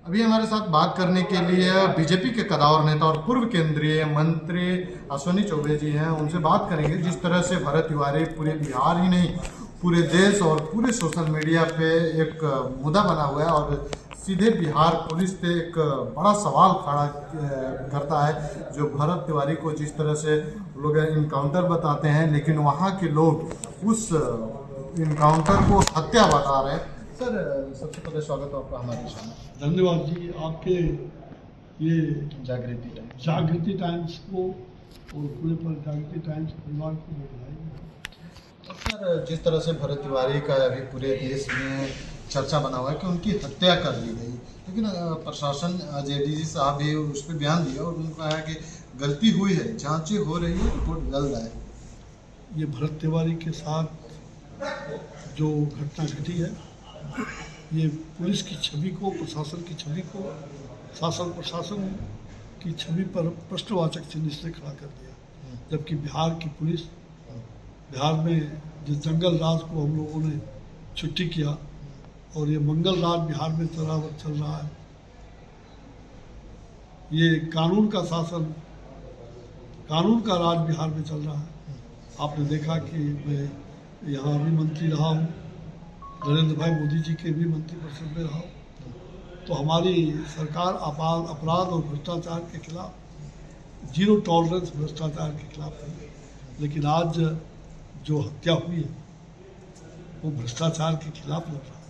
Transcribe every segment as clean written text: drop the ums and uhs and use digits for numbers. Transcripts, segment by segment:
अभी हमारे साथ बात करने के लिए बीजेपी के कदावर नेता और पूर्व केंद्रीय मंत्री अश्विनी चौबे जी हैं। उनसे बात करेंगे जिस तरह से भरत तिवारी पूरे बिहार ही नहीं पूरे देश और पूरे सोशल मीडिया पे एक मुद्दा बना हुआ है और सीधे बिहार पुलिस पे एक बड़ा सवाल खड़ा करता है। जो भरत तिवारी को जिस तरह से लोग इनकाउंटर बताते हैं, लेकिन वहाँ के लोग उस इनकाउंटर को हत्या बता रहे हैं। सर, सबसे पहले स्वागत है आपका हमारे शो में। धन्यवाद जी, आपके ये जागृति टाइम्स को और पूरे पर जागृति टाइम्स परिवार को बधाई। सर, जिस तरह से भरत तिवारी का अभी पूरे देश में चर्चा बना हुआ है कि उनकी हत्या कर दी गई, लेकिन प्रशासन जेडीजी साहब भी उस पर बयान दिया और उन्होंने कहा है कि गलती हुई है, जांचें हो रही है, रिपोर्ट जल्द आए। ये भरत तिवारी के साथ जो घटना घटी है, ये पुलिस की छवि को, प्रशासन की छवि को, शासन प्रशासन की छवि पर प्रश्नवाचक चिन्ह इसने खड़ा कर दिया। जबकि बिहार की पुलिस, बिहार में जिस जंगल राज को हम लोगों ने छुट्टी किया और ये मंगल राज बिहार में चल रहा है, ये कानून का शासन, कानून का राज बिहार में चल रहा है। आपने देखा कि मैं यहाँ भी मंत्री रहा हूँ, नरेंद्र भाई मोदी जी के भी मंत्रिपरिषद में रहा हूँ, तो हमारी सरकार अपराध और भ्रष्टाचार के खिलाफ जीरो टॉलरेंस भ्रष्टाचार के खिलाफ है। लेकिन आज जो हत्या हुई है वो भ्रष्टाचार के खिलाफ लड़ रहा है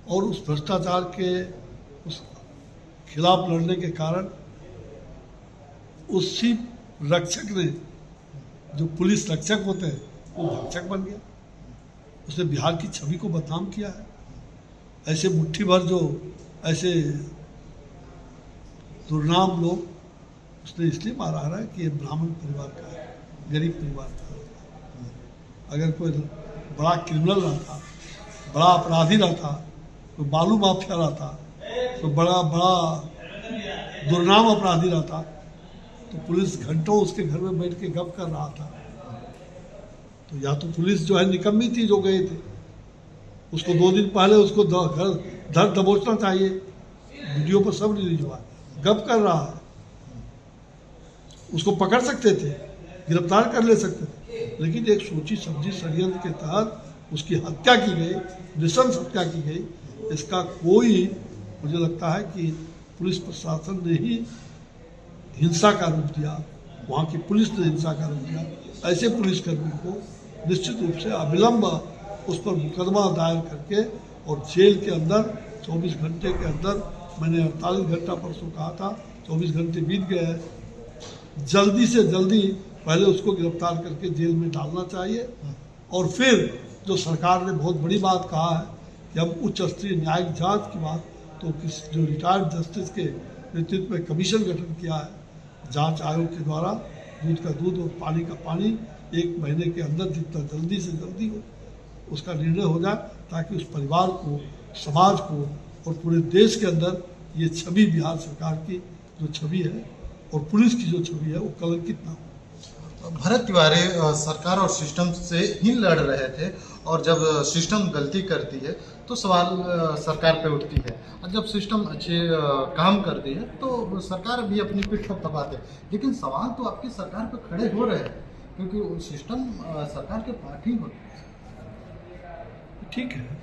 और उस भ्रष्टाचार के उस खिलाफ लड़ने के कारण उसी रक्षक ने, जो पुलिस रक्षक होते हैं, वो भक्षक बन गया। उसने बिहार की छवि को बदनाम किया है। ऐसे मुट्ठी भर जो ऐसे दुर्नाम लोग उसने इसलिए मारा है कि ये ब्राह्मण परिवार का है, गरीब परिवार का है। अगर कोई बड़ा क्रिमिनल रहता, बड़ा अपराधी रहता, कोई बालू माफिया रहता, कोई बड़ा दुर्नाम अपराधी रहता, तो पुलिस घंटों उसके घर में बैठ के गप कर रहा था। तो या तो पुलिस जो है निकम्मी थी जो गए थे, उसको 2 दिन पहले उसको धर दबोचना चाहिए। वीडियो पर सब रिलीज हुआ, गप कर रहा है, उसको पकड़ सकते थे, गिरफ्तार कर ले सकते थे, लेकिन एक सोची समझी षड्यंत्र के तहत उसकी हत्या की गई, नृशंस हत्या की गई। इसका कोई, मुझे लगता है कि पुलिस प्रशासन ने ही हिंसा का रूप दिया, वहाँ की पुलिस ने हिंसा का रूप दिया। ऐसे पुलिसकर्मी को निश्चित रूप से अविलंब उस पर मुकदमा दायर करके और जेल के अंदर 24 घंटे के अंदर, मैंने 48 घंटा परसों कहा था, 24 घंटे बीत गए हैं, जल्दी से जल्दी पहले उसको गिरफ्तार करके जेल में डालना चाहिए। और फिर जो सरकार ने बहुत बड़ी बात कहा है कि हम उच्च स्तरीय न्यायिक जांच की बात, तो जो रिटायर्ड जस्टिस के नेतृत्व में कमीशन गठन किया है जांच आयोग के द्वारा, दूध का दूध और पानी का पानी 1 महीने के अंदर जितना जल्दी से जल्दी हो उसका निर्णय हो जाए, ताकि उस परिवार को, समाज को और पूरे देश के अंदर ये छवि, बिहार सरकार की जो छवि है और पुलिस की जो छवि है, वो कलंकित ना हो। भरत तिवारी सरकार और सिस्टम से ही लड़ रहे थे और जब सिस्टम गलती करती है तो सवाल सरकार पे उठती है, और जब सिस्टम अच्छे काम करती है तो सरकार भी अपनी पीठ पर थपथपाते हैं। लेकिन सवाल तो आपकी सरकार पे खड़े हो रहे हैं, क्योंकि सिस्टम सरकार के पार्ट ही होते हैं। ठीक है,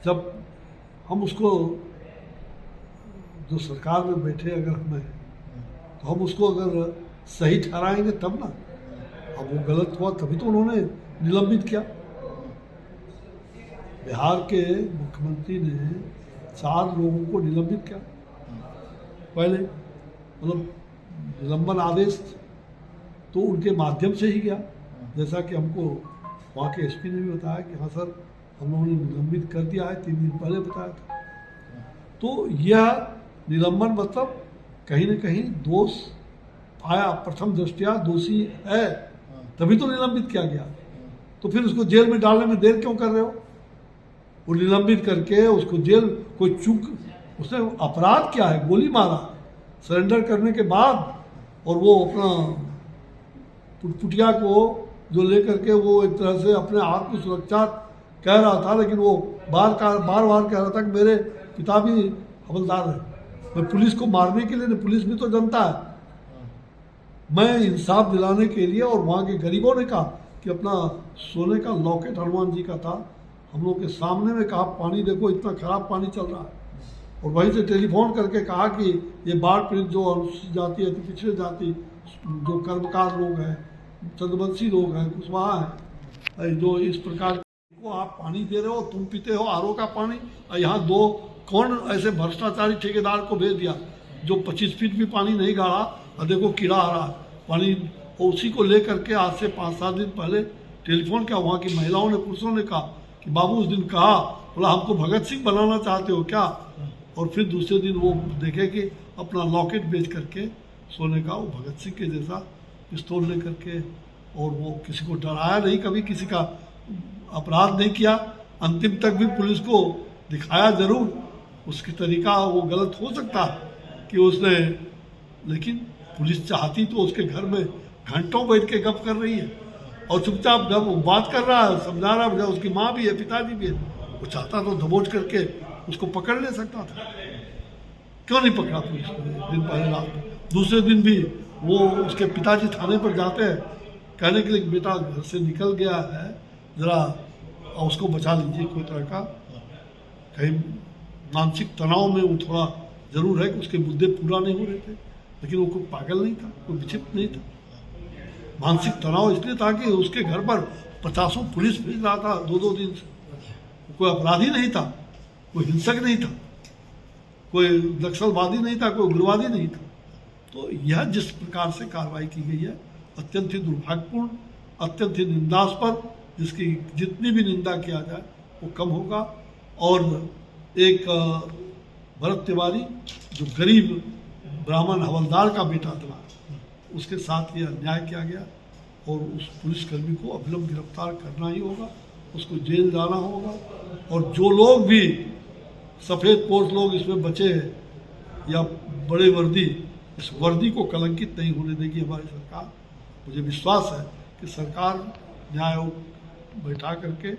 जब हम उसको, जो सरकार में बैठे अगर हमें, तो हम उसको अगर सही ठहराएंगे तब ना। अब वो गलत हुआ तभी तो उन्होंने निलंबित किया। बिहार के मुख्यमंत्री ने 4 लोगों को निलंबित किया पहले, मतलब निलंबन आदेश तो उनके माध्यम से ही गया, जैसा कि हमको वहाँ के एसपी ने भी बताया कि हाँ सर, हम लोगों ने निलंबित कर दिया है, 3 दिन पहले बताया था। तो यह निलंबन मतलब कहीं न कहीं दोष पाया, प्रथम दृष्टया दोषी है, तभी तो निलंबित किया गया। तो फिर उसको जेल में डालने में देर क्यों कर रहे हो? वो निलंबित करके उसको जेल, कोई चूक, उसने अपराध क्या है, गोली मारा सरेंडर करने के बाद, और वो अपना पुटपुटिया को जो लेकर के वो एक तरह से अपने आत्म सुरक्षा कह रहा था, लेकिन वो बार बार कह रहा था कि मेरे पिता भी हवलदार है, मैं पुलिस को मारने के लिए नहीं, पुलिस भी तो जनता है। मैं इंसाफ दिलाने के लिए, और वहाँ के गरीबों ने कहा कि अपना सोने का लॉकेट हनुमान जी का था, हम लोग के सामने में कहा पानी देखो इतना खराब पानी चल रहा है, और वहीं से टेलीफोन करके कहा कि ये बाढ़ पीड़ित जो अनुसूचित जाति है, पिछड़े जाति जो कर्मकार लोग हैं, चंद्रवंशी लोग हैं, कुशवाहा हैं, जो इस प्रकार को आप पानी दे रहे हो, तुम पीते हो आरओ का पानी, और यहाँ दो कौन ऐसे भ्रष्टाचारी ठेकेदार को भेज दिया जो 25 फीट भी पानी नहीं गाड़ा, और देखो कीड़ा आ रहा पानी। और उसी को लेकर के आज से 5-7 दिन पहले टेलीफोन किया, वहाँ की महिलाओं ने, पुरुषों ने कहा कि बाबू उस दिन कहा, बोला हमको भगत सिंह बनाना चाहते हो क्या? और फिर दूसरे दिन वो देखे कि अपना लॉकेट बेच करके सोने का, वो भगत सिंह के जैसा पिस्तौल ले करके, और वो किसी को डराया नहीं, कभी किसी का अपराध नहीं किया, अंतिम तक भी पुलिस को दिखाया जरूर, उसकी तरीका वो गलत हो सकता कि उसने, लेकिन पुलिस चाहती तो उसके घर में घंटों बैठ के गप कर रही है और चुपचाप जब बात कर रहा है, समझा रहा है, उसकी माँ भी है, पिताजी भी है, वो चाहता तो दबोच करके उसको पकड़ ले सकता था, क्यों नहीं पकड़ा पुलिस ने? दिन पहले रात में, दूसरे दिन भी वो उसके पिताजी थाने पर जाते हैं कहने के लिए बेटा घर से निकल गया है, ज़रा उसको बचा लीजिए, कोई तरह का कहीं मानसिक तनाव में वो थोड़ा जरूर है कि उसके मुद्दे पूरा नहीं हो रहे थे, लेकिन वो कोई पागल नहीं था, कोई विचित्र नहीं था। मानसिक तनाव इसलिए था कि उसके घर पर 50 पुलिस भेज रहा था 2-2 दिन से, कोई अपराधी नहीं था, कोई हिंसक नहीं था, कोई नक्सलवादी नहीं था, कोई उग्रवादी नहीं था। तो यह जिस प्रकार से कार्रवाई की गई है अत्यंत ही दुर्भाग्यपूर्ण, अत्यंत ही निंदास्पद, जिसकी जितनी भी निंदा किया जाए वो कम होगा। और एक भरत तिवारी जो गरीब ब्राह्मण हवलदार का बेटा था, उसके साथ ये अन्याय किया गया, और उस पुलिसकर्मी को अविलंब गिरफ्तार करना ही होगा, उसको जेल जाना होगा। और जो लोग भी सफ़ेद पोश लोग इसमें बचे हैं या बड़े वर्दी, इस वर्दी को कलंकित नहीं होने देगी हमारी सरकार। मुझे विश्वास है कि सरकार न्याय आयोग बैठा करके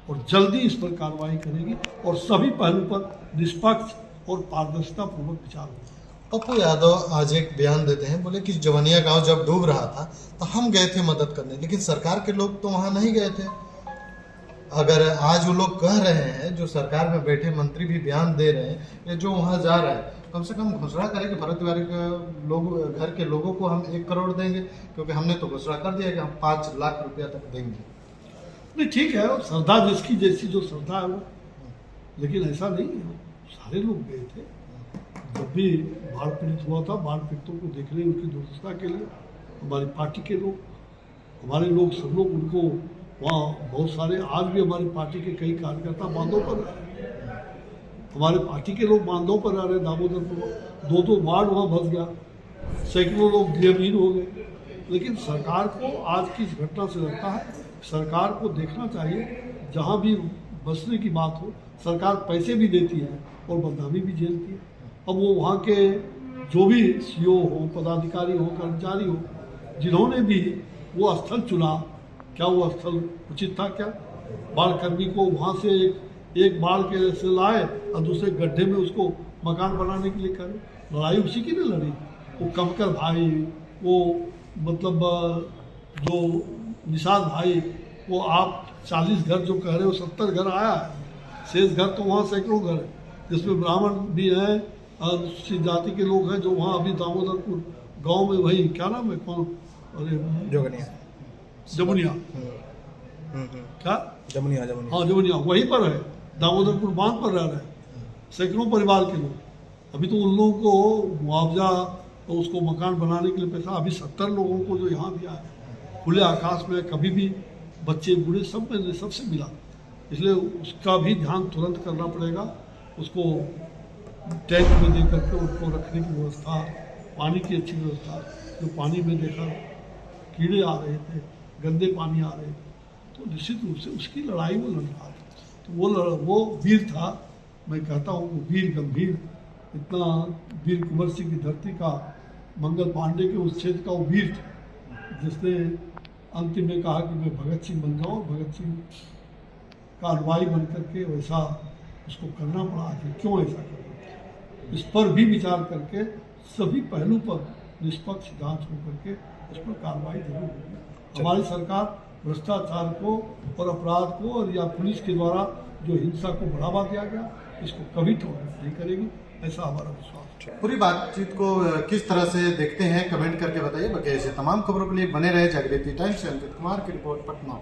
और जल्दी इस पर कार्रवाई करेगी और सभी पहलू पर निष्पक्ष और पारदर्शिता पूर्वक विचार होगा। पप्पू यादव आज एक बयान देते हैं, बोले कि जवनिया गांव जब डूब रहा था तो हम गए थे मदद करने, लेकिन सरकार के लोग तो वहां नहीं गए थे। अगर आज वो लोग कह रहे हैं, जो सरकार में बैठे मंत्री भी बयान दे रहे हैं, ये जो वहां जा रहा है, कम से कम घोषणा करें कि भरत तिवारी के लोग, घर के लोगों को हम 1 करोड़ देंगे, क्योंकि हमने तो घोषणा कर दिया कि हम 5 लाख रुपया तक देंगे। नहीं, ठीक है, श्रद्धा जिसकी जैसी जो श्रद्धा है वो, लेकिन ऐसा नहीं है, सारे लोग गए थे। जब भी बाढ़ पीड़ित हुआ था, बाढ़ पीड़ितों को देखने, उनकी दुर्दशा के लिए हमारी पार्टी के लोग, हमारे लोग, सब लोग उनको वहाँ, बहुत सारे आज भी हमारी पार्टी के कई कार्यकर्ता बांधों पर रहे, हमारे पार्टी के लोग बांधों पर रह रहे, दामोदरपुर 2-2 वार्ड वहाँ फंस गया, सैकड़ों लोग गृहहीन हो गए। लेकिन सरकार को आज की इस घटना से लगता है, सरकार को देखना चाहिए, जहाँ भी बचने की बात हो, सरकार पैसे भी देती है और बदनामी भी झेलती है। अब वो वहाँ के जो भी सीओ हो, पदाधिकारी हो, कर्मचारी हो, जिन्होंने भी वो स्थल चुना, क्या वो स्थल उचित था? क्या बाढ़ कर्मी को वहाँ से एक बाढ़ के से लाए और दूसरे गड्ढे में उसको मकान बनाने के लिए करे? लड़ाई उसी की नहीं लड़ी, वो कमकर भाई, वो मतलब जो निषाद भाई, वो आप 40 घर जो कह रहे हो, 70 घर आया है, शेष घर तो वहाँ सैकड़ों घर है, जिसमें ब्राह्मण भी हैं, अनुसूचित जाति के लोग हैं, जो वहाँ अभी दामोदरपुर गांव में, वही क्या नाम है, कौन, अरे जमुनिया, क्या जमुनिया, हाँ जमुनिया, वहीं पर है, दामोदरपुर बांध पर रह रहे हैं सैकड़ों परिवार के लोग। अभी तो उन लोगों को मुआवजा और उसको मकान बनाने के लिए पैसा अभी 70 लोगों को जो यहाँ दिया है, खुले आकाश में, कभी भी बच्चे बूढ़े सब में, सबसे मिला। इसलिए उसका भी ध्यान तुरंत करना पड़ेगा, उसको टैंक में दे करके उनको रखने की व्यवस्था, पानी की अच्छी व्यवस्था। जो पानी में देखा कीड़े आ रहे थे, गंदे पानी आ रहे थे, तो निश्चित रूप से उसकी लड़ाई वो लड़ रहा था। तो वो वीर था, मैं कहता हूँ वो वीर गंभीर, इतना वीर कुंवर सिंह की धरती का, मंगल पांडे के उस क्षेत्र का वो वीर था, जिसने अंतिम में कहा कि मैं भगत सिंह बन जाऊँ। भगत सिंह कार्रवाई बन करके वैसा उसको करना पड़ा। आखिर क्यों ऐसा करना पड़ा, इस पर भी विचार करके सभी पहलू पर निष्पक्ष जांच हो करके उस पर कार्रवाई जरूर होगी। हमारी सरकार भ्रष्टाचार को और अपराध को और या पुलिस के द्वारा जो हिंसा को बढ़ावा दिया गया इसको कभी टॉलरेट नहीं करेगी, ऐसा हमारा विश्वास है। पूरी बातचीत को किस तरह से देखते हैं कमेंट करके बताइए। बाकी ऐसे तमाम खबरों के लिए बने रहे जागृति टाइम्स से। अंकित कुमार की रिपोर्ट, पटना।